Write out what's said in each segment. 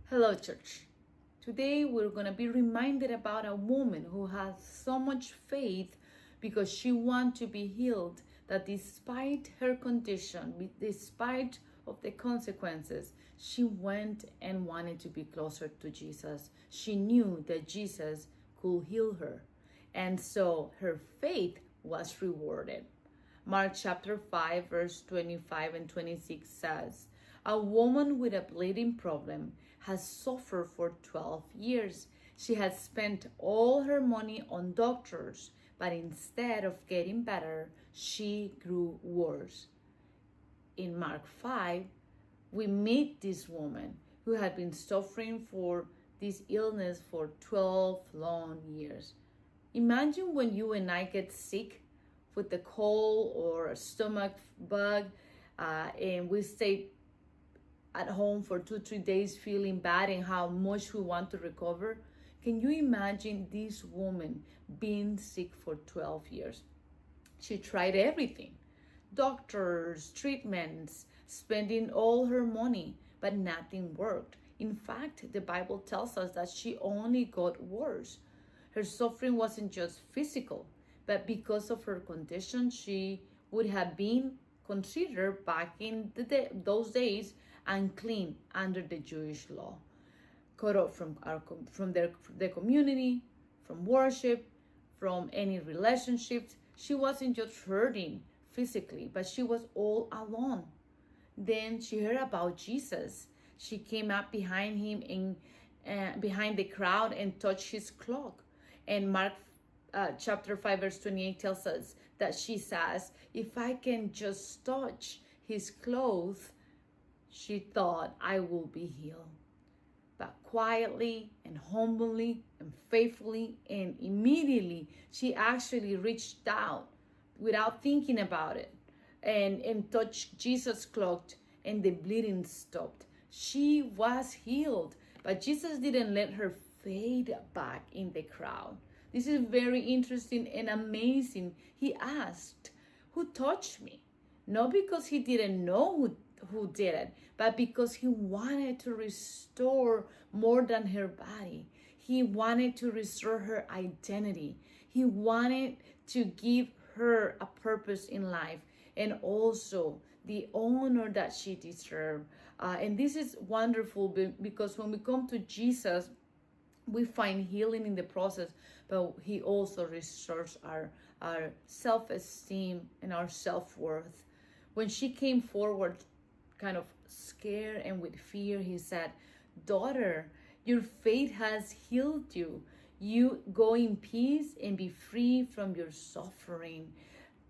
Hello, church. Today we're going to be reminded about a woman who has so much faith because she wants to be healed, that despite her condition, despite of the consequences, she went and wanted to be closer to Jesus. She knew that Jesus could heal her. And so her faith was rewarded. Mark chapter 5, verse 25 and 26 says, "A woman with a bleeding problem has suffered for 12 years. She has spent all her money on doctors, but instead of getting better, she grew worse." In Mark 5, we meet this woman who had been suffering for this illness for 12 long years. Imagine when you and I get sick with a cold or a stomach bug, and we stay at home for 2-3 days feeling bad and how much we want to recover. Can you imagine this woman being sick for 12 years? She tried everything: doctors, treatments, spending all her money, but nothing worked. In fact, the Bible tells us that she only got worse. Her suffering wasn't just physical, but because of her condition, she would have been considered back in those days unclean under the Jewish law, cut off from their community, from worship, from any relationships. She wasn't just hurting physically, but she was all alone. Then she heard about Jesus. She came up behind him and behind the crowd and touched his cloak. And Mark chapter 5 verse 28 tells us that she says, "If I can just touch his clothes," she thought, "I will be healed." But quietly and humbly and faithfully and immediately, she actually reached out without thinking about it and touched Jesus' cloak, and the bleeding stopped. She was healed, but Jesus didn't let her fade back in the crowd. This is very interesting and amazing. He asked, "Who touched me?" Not because he didn't know who did it, but because he wanted to restore more than her body. He wanted to restore her identity. He wanted to give her a purpose in life and also the honor that she deserved. And this is wonderful because when we come to Jesus, we find healing in the process, but he also restores our self-esteem and our self-worth. When she came forward, kind of scared and with fear, he said, "Daughter, your faith has healed you. You go in peace and be free from your suffering."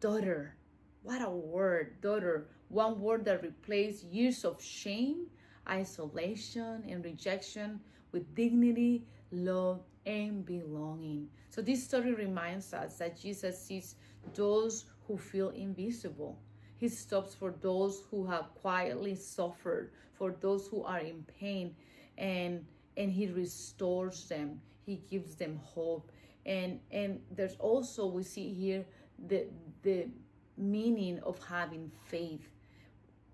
Daughter, what a word, daughter. One word that replaced years of shame, isolation, and rejection with dignity, love, and belonging. So this story reminds us that Jesus sees those who feel invisible. He stops for those who have quietly suffered, for those who are in pain, and he restores them. He gives them hope. And there's also, we see here the meaning of having faith.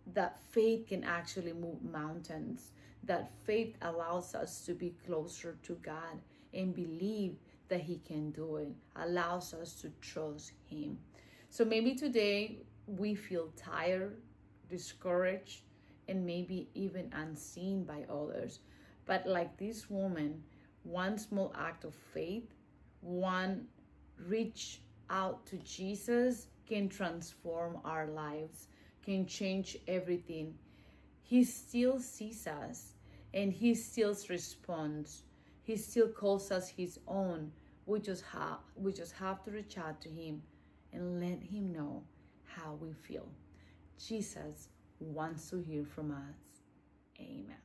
That faith can actually move mountains. That faith allows us to be closer to God and believe that he can do it. Allows us to trust him. So maybe today we feel tired, discouraged, and maybe even unseen by others. But like this woman, one small act of faith, one reach out to Jesus can transform our lives, can change everything. He still sees us and he still responds. He still calls us his own. We just have to reach out to him and let him know how we feel. Jesus wants to hear from us. Amen.